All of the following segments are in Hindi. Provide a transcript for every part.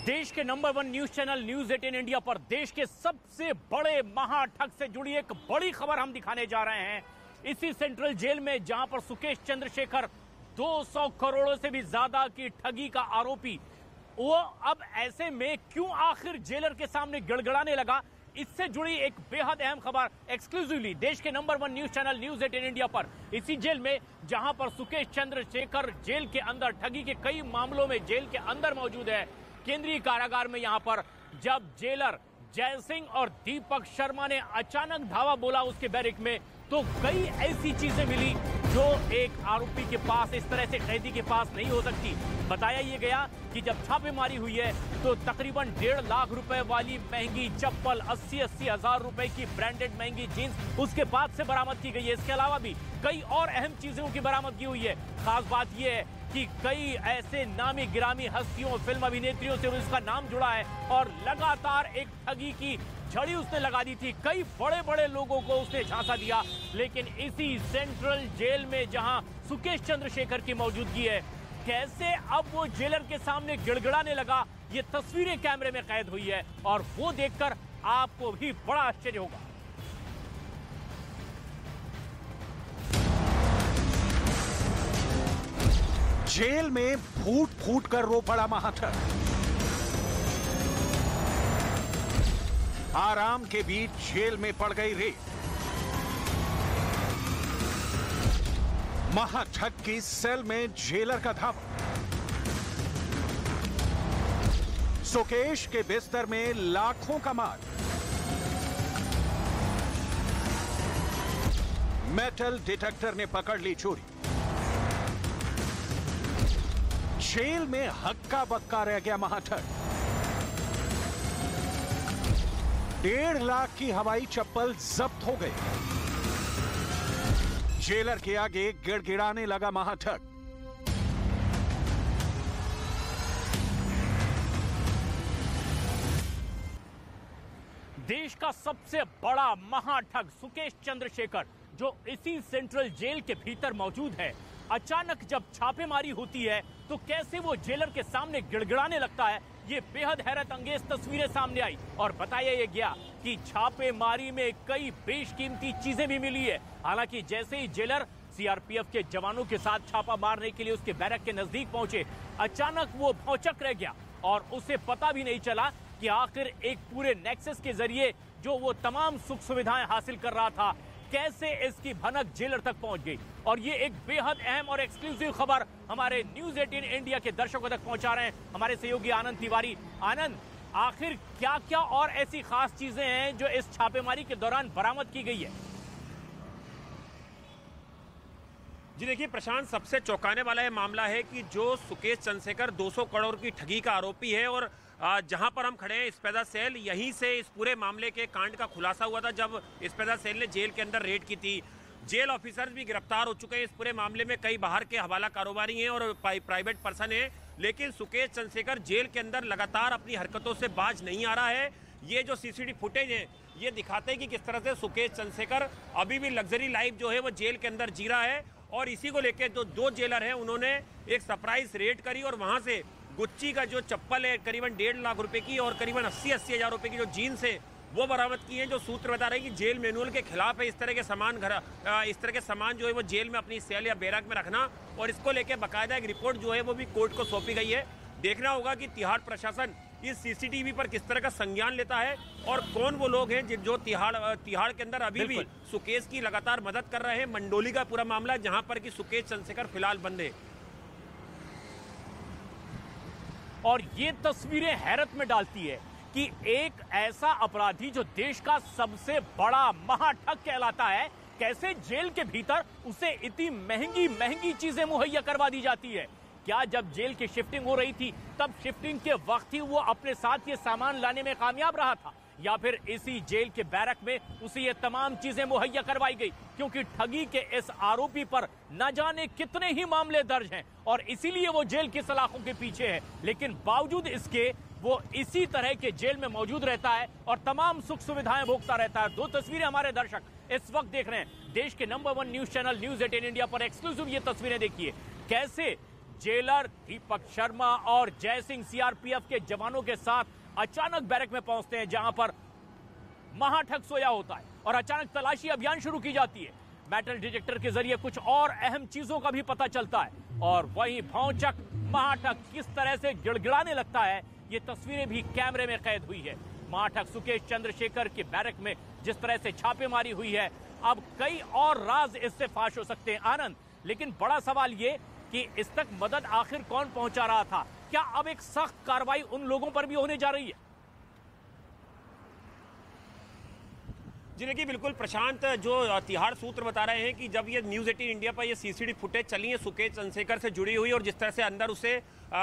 देश के number 1 news channel news 18 India पर देश के सबसे बड़े महाठग से जुड़ी एक बड़ी खबर हम दिखाने जा रहे हैं। इसी सेंट्रल जेल में जहां पर सुकेश चंद्रशेखर 200 करोड़ों से भी ज्यादा की ठगी का आरोपी, वो अब ऐसे में क्यों आखिर जेलर के सामने गिड़गिड़ाने लगा, इससे जुड़ी एक बेहद अहम खबर एक्सक्लूसिवली देश के number 1 news channel news 18 India पर। इसी जेल में जहां पर सुकेश चंद्रशेखर जेल के अंदर ठगी के कई मामलों में जेल के अंदर मौजूद है। केंद्रीय कारागार में यहां पर जब जेलर जय सिंह और दीपक शर्मा ने अचानक धावा बोला उसके बैरिक में, तो कई ऐसी चीजें मिली जो एक आरोपी के पास, इस तरह से कैदी के पास नहीं हो सकती। बताया यह गया कि जब छापेमारी हुई है तो तकरीबन 1.5 लाख रुपए वाली महंगी चप्पल, 80-80 हजार रुपए की ब्रांडेड महंगी जींस उसके पास से बरामद की गई है। इसके अलावा भी कई और अहम चीजों की बरामदगी हुई है। खास बात यह है कि कई ऐसे नामी गिरामी हस्तियों, फिल्म अभिनेत्रियों से उसका नाम जुड़ा है और लगातार एक ठगी की झड़ी उसने लगा दी थी। कई बड़े बड़े लोगों को उसने झांसा दिया। लेकिन इसी सेंट्रल जेल में जहां सुकेश चंद्रशेखर की मौजूदगी है, कैसे अब वो जेलर के सामने गिड़गिड़ाने लगा, ये तस्वीरें कैमरे में कैद हुई है और वो देखकर आपको भी बड़ा आश्चर्य होगा। जेल में फूट फूट कर रो पड़ा महाठग। आराम के बीच जेल में पड़ गई रेत। महाठग की सेल में जेलर का धावा। सुकेश के बिस्तर में लाखों का माल। मेटल डिटेक्टर ने पकड़ ली चोरी। जेल में हक्का बक्का रह गया महाठग। 1.5 लाख की हवाई चप्पल जब्त हो गई। जेलर के आगे गिड़गिड़ाने लगा महाठग। देश का सबसे बड़ा महाठग सुकेश चंद्रशेखर, जो इसी सेंट्रल जेल के भीतर मौजूद है, अचानक जब छापेमारी होती है तो कैसे वो जेलर के सामने गिड़गिड़ाने लगता है, ये बेहद हैरत अंगेज तस्वीरें सामने आई। और बताया यह गया कि छापेमारी में कई बेशकीमती चीजें भी मिली है। हालांकि जैसे ही जेलर सीआरपीएफ के जवानों के साथ छापा मारने के लिए उसके बैरक के नजदीक पहुंचे, अचानक वो भौचक रह गया और उसे पता भी नहीं चला कि आखिर एक पूरे नेक्सस के जरिए जो वो तमाम सुख सुविधाएं हासिल कर रहा था, कैसे इसकी भनक जेलर तक पहुंच गई। और ये एक बेहद अहम और एक्सक्लूसिव खबर हमारे न्यूज 18 इंडिया के दर्शकों तक पहुंचा रहे हैं हमारे सहयोगी आनंद तिवारी। आनंद, आखिर क्या क्या और ऐसी खास चीजें हैं जो इस छापेमारी के दौरान बरामद की गई है? जी देखिए प्रशांत, सबसे चौंकाने वाला यह मामला है कि जो सुकेश चंद्रशेखर 200 करोड़ की ठगी का आरोपी है और जहां पर हम खड़े हैं इस्पेदा सेल, यहीं से इस पूरे मामले के कांड का खुलासा हुआ था जब इस्पेदा सेल ने जेल के अंदर रेड की थी। जेल ऑफिसर्स भी गिरफ्तार हो चुके हैं इस पूरे मामले में। कई बाहर के हवाला कारोबारी हैं और प्राइवेट पर्सन हैं, लेकिन सुकेश चंद्रशेखर जेल के अंदर लगातार अपनी हरकतों से बाज नहीं आ रहा है। ये जो सीसीटीवी फुटेज है ये दिखाते हैं कि किस तरह से सुकेश चंद्रशेखर अभी भी लग्जरी लाइफ जो है वो जेल के अंदर जी रहा है। और इसी को लेकर जो 2 जेलर हैं उन्होंने एक सरप्राइज रेड करी और वहां से गुच्ची का जो चप्पल है करीबन 1.5 लाख रुपए की और करीबन 80-80 हजार रुपए की जो जीन्स है वो बरामद की है। जो सूत्र बता रहे हैं कि जेल मैनुअल के खिलाफ है इस तरह के सामान जो है वो जेल में अपनी सेल या बैरक में रखना। और इसको लेकर बाकायदा एक रिपोर्ट जो है वो भी कोर्ट को सौंपी गई है। देखना होगा कि तिहाड़ प्रशासन इस सीसीटीवी पर किस तरह का संज्ञान लेता है और कौन वो लोग हैं जो तिहाड़ के अंदर अभी भी सुकेश की लगातार मदद कर रहे हैं। मंडोली का पूरा मामला है जहां पर कि सुकेश चंद्रशेखर फिलहाल बंद है। और ये तस्वीरें हैरत में डालती है कि एक ऐसा अपराधी जो देश का सबसे बड़ा महाठग कहलाता है, कैसे जेल के भीतर उसे इतनी महंगी महंगी चीजें मुहैया करवा दी जाती है। क्या जब जेल की शिफ्टिंग हो रही थी तब शिफ्टिंग के वक्त ही वो अपने साथ ये सामान लाने में कामयाब रहा था, या फिर इसी जेल के बैरक में उसे ये तमाम चीजें मुहैया करवाई गई? क्योंकि ठगी के इस आरोपी पर न जाने कितने ही मामले दर्ज हैं और इसीलिए वो जेल की सलाखों के पीछे है। लेकिन बावजूद इसके वो इसी तरह के जेल में मौजूद रहता है और तमाम सुख सुविधाएं भोगता रहता है। 2 तस्वीरें हमारे दर्शक इस वक्त देख रहे हैं देश के number 1 news channel news 18 India पर एक्सक्लूसिव। ये तस्वीरें देखिए कैसे जेलर दीपक शर्मा और जय सिंह सीआरपीएफ के जवानों के साथ अचानक बैरक में पहुंचते हैं, जहां पर महाठग सोया होता है और अचानक तलाशी अभियान शुरू की जाती है। मेटल डिटेक्टर के जरिए कुछ और अहम चीजों का भी पता चलता है और वहीं भौचक महाठग किस तरह से गिड़गिड़ाने लगता है, ये तस्वीरें भी कैमरे में कैद हुई है। महाठग सुकेश चंद्रशेखर के बैरक में जिस तरह से छापेमारी हुई है, अब कई और राज इससे फाश हो सकते हैं आनंद। लेकिन बड़ा सवाल ये कि इस तक मदद आखिर कौन पहुंचा रहा था? क्या अब एक सख्त कार्रवाई उन लोगों पर भी होने जा रही है? जी देखिए, बिल्कुल प्रशांत, जो तिहाड़ सूत्र बता रहे हैं कि जब ये न्यूज़ 18 इंडिया पर ये सीसीटीवी फुटेज चली है सुकेश चंद्रशेखर से जुड़ी हुई और जिस तरह से अंदर उसे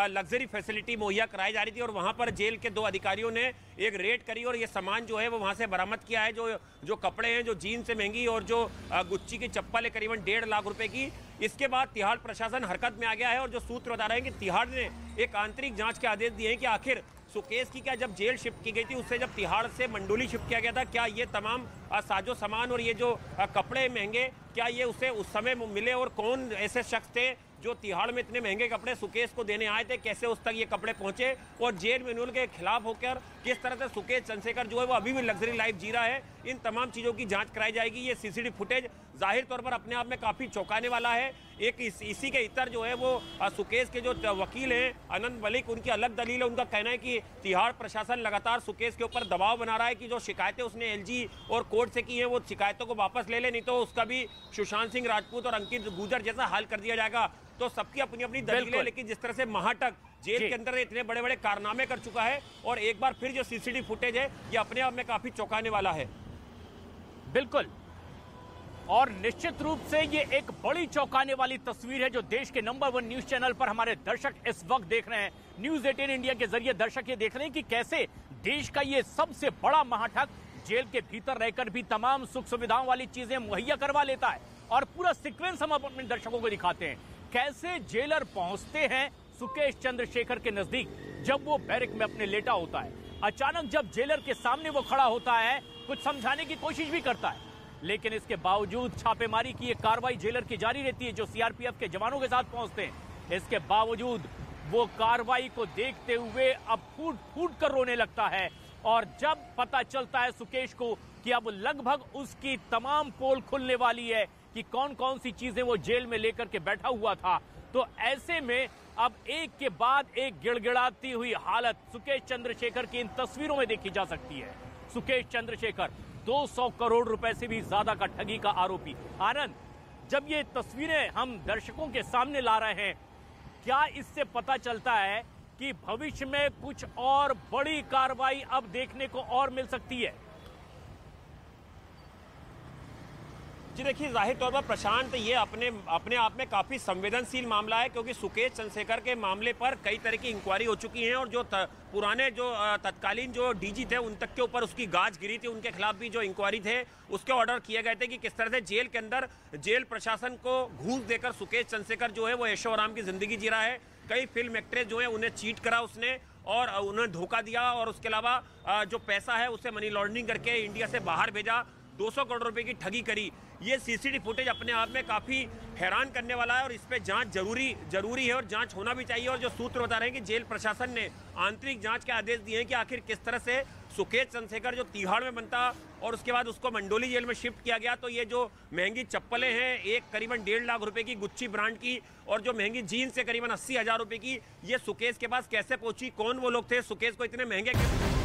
लग्जरी फैसिलिटी मुहैया कराई जा रही थी और वहां पर जेल के 2 अधिकारियों ने एक रेड करी और ये सामान जो है वो वहां से बरामद किया है। जो कपड़े हैं, जो जीन्स से महंगी और जो गुच्ची की चप्पल है करीबन 1.5 लाख रुपए की। इसके बाद तिहाड़ प्रशासन हरकत में आ गया है और जो सूत्र बता रहे हैं कि तिहाड़ ने एक आंतरिक जाँच के आदेश दिए हैं कि आखिर सुकेश की क्या जब जेल शिफ्ट की गई थी उससे जब तिहाड़ से मंडोली शिफ्ट किया गया था, क्या ये तमाम साजो सामान और ये जो कपड़े महंगे क्या ये उसे उस समय मिले और कौन ऐसे शख्स थे जो तिहाड़ में इतने महंगे कपड़े सुकेश को देने आए थे, कैसे उस तक ये कपड़े पहुंचे और जेल मैनुअल के खिलाफ होकर किस तरह से सुकेश चंद्रशेखर जो है वो अभी भी लग्जरी लाइफ जी रहा है। इन तमाम चीज़ों की जांच कराई जाएगी। ये सीसीटीवी फुटेज जाहिर तौर पर अपने आप में काफ़ी चौंकाने वाला है। एक इसी के इतर जो है वो सुकेश के जो वकील हैं अनंत मलिक, उनकी अलग दलील है। उनका कहना है कि तिहाड़ प्रशासन लगातार सुकेश के ऊपर दबाव बना रहा है कि जो शिकायतें उसने एलजी और कोर्ट से की हैं वो शिकायतों को वापस ले ले, नहीं तो उसका भी सुशांत सिंह राजपूत और अंकित गुर्जर जैसा हाल कर दिया जाएगा। तो सबकी अपनी अपनी दलील है, लेकिन जिस तरह से महाठग जेल के अंदर इतने बड़े बड़े कारनामे कर चुका है और एक बार फिर जो सीसीटीवी फुटेज है ये अपने आप में काफी चौंकाने वाला है। बिल्कुल, और निश्चित रूप से ये एक बड़ी चौंकाने वाली तस्वीर है जो देश के नंबर 1 न्यूज चैनल पर हमारे दर्शक इस वक्त देख रहे हैं। न्यूज़ 18 इंडिया के जरिए दर्शक ये देख रहे हैं कि कैसे देश का ये सबसे बड़ा महाठग जेल के भीतर रहकर भी तमाम सुख सुविधाओं वाली चीजें मुहैया करवा लेता है। और पूरा सीक्वेंस हम अपने दर्शकों को दिखाते हैं, कैसे जेलर पहुंचते हैं सुकेश चंद्रशेखर के नजदीक जब वो बैरक में अपने लेटा होता है। अचानक जब जेलर के सामने वो खड़ा होता है, कुछ समझाने की कोशिश भी करता है, लेकिन इसके बावजूद छापेमारी की एक कार्रवाई जेलर की जारी रहती है जो सीआरपीएफ के जवानों के साथ पहुंचते हैं। इसके बावजूद वो कार्रवाई को देखते हुए अब फूट फूट कर रोने लगता है और जब पता चलता है सुकेश को कि अब लगभग उसकी तमाम पोल खुलने वाली है कि कौन कौन सी चीजें वो जेल में लेकर के बैठा हुआ था, तो ऐसे में अब एक के बाद एक गिड़गिड़ाती हुई हालत सुकेश चंद्रशेखर की इन तस्वीरों में देखी जा सकती है। सुकेश चंद्रशेखर 200 करोड़ रुपए से भी ज्यादा का ठगी का आरोपी। आनंद, जब ये तस्वीरें हम दर्शकों के सामने ला रहे हैं, क्या इससे पता चलता है कि भविष्य में कुछ और बड़ी कार्रवाई अब देखने को और मिल सकती है? जी देखिए, जाहिर तौर पर प्रशांत ये अपने आप में काफ़ी संवेदनशील मामला है क्योंकि सुकेश चंद्रशेखर के मामले पर कई तरह की इंक्वायरी हो चुकी है और जो पुराने जो तत्कालीन जो डीजी थे उन तक के ऊपर उसकी गाज गिरी थी, उनके खिलाफ भी जो इंक्वायरी थे उसके ऑर्डर किए गए थे कि किस तरह से जेल के अंदर जेल प्रशासन को घूस देकर सुकेश चंद्रशेखर जो है वो ऐशो आराम की जिंदगी जी रहा है। कई फिल्म एक्ट्रेस जो है उन्हें चीट करा उसने और उन्हें धोखा दिया और उसके अलावा जो पैसा है उसे मनी लॉन्ड्रिंग करके इंडिया से बाहर भेजा, 200 करोड़ रुपए की ठगी करी। ये सीसीटीवी फुटेज अपने आप में काफ़ी हैरान करने वाला है और इस पे जांच जरूरी है और जांच होना भी चाहिए। और जो सूत्र बता रहे हैं कि जेल प्रशासन ने आंतरिक जांच के आदेश दिए हैं कि आखिर किस तरह से सुकेश चंद्रशेखर जो तिहाड़ में बनता और उसके बाद उसको मंडोली जेल में शिफ्ट किया गया, तो ये जो महंगी चप्पलें हैं, एक करीबन 1.5 लाख रुपए की गुच्ची ब्रांड की और जो महंगी जीन्स है करीबन 80,000 रुपए की, ये सुकेश के पास कैसे पहुंची, कौन वो लोग थे सुकेश को इतने महंगे